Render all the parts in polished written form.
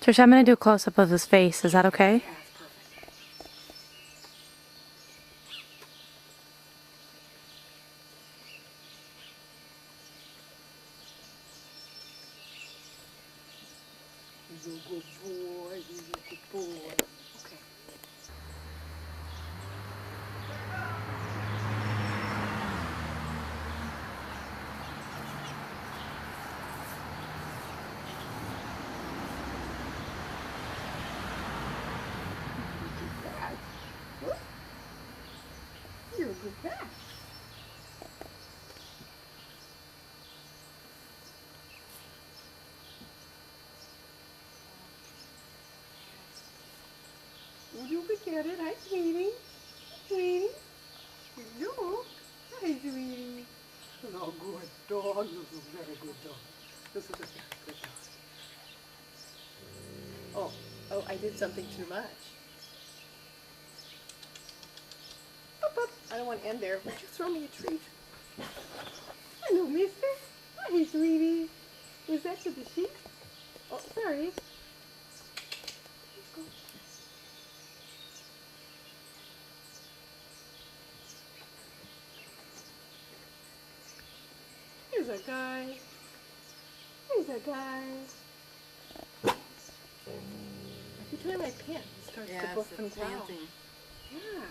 Trisha, I'm going to do a close-up of his face. Is that okay? Yeah, it's perfect. He's a good boy. He's a good boy. Okay. You're a good cat. You could get it. Hi, sweetie. Sweetie. You. Hi, sweetie. Oh, good dog. This is a very good dog. This is a very good dog. Oh, I did something too much. Up, up. I don't want to end there. Would you throw me a treat? Hello, mister. Hi, sweetie. Was that to the sheep? Oh, sorry. Let's go. Here's a guy. Here's a guy. Every time I pant, it starts to buff and growl. Yeah.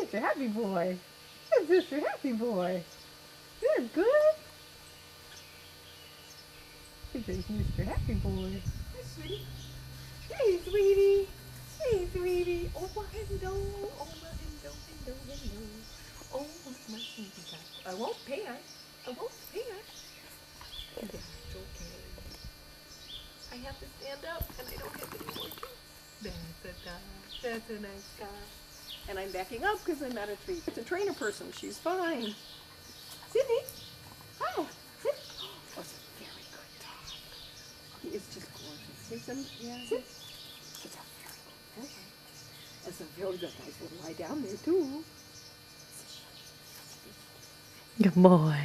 Mr. Happy Boy. That's Mr. Happy Boy. You're good. This is Mr. Happy Boy. Hi, sweetie. Hey, sweetie. Hey, sweetie. Oh, my hello. Oh, my hello, hello, hello. Oh, my sweetie. I won't pant. I won't pant. That's okay. I have to stand up, and I don't have any more treats. That's a guy. That's a nice guy. And I'm backing up because I'm at a treat. It's a trainer person. She's fine. Sydney. Oh, sit. Oh, it's a very good dog. He is just gorgeous. He's a, yeah. Sit. It's a very good boy. It's a very good. Nice little lie down there too. Good boy.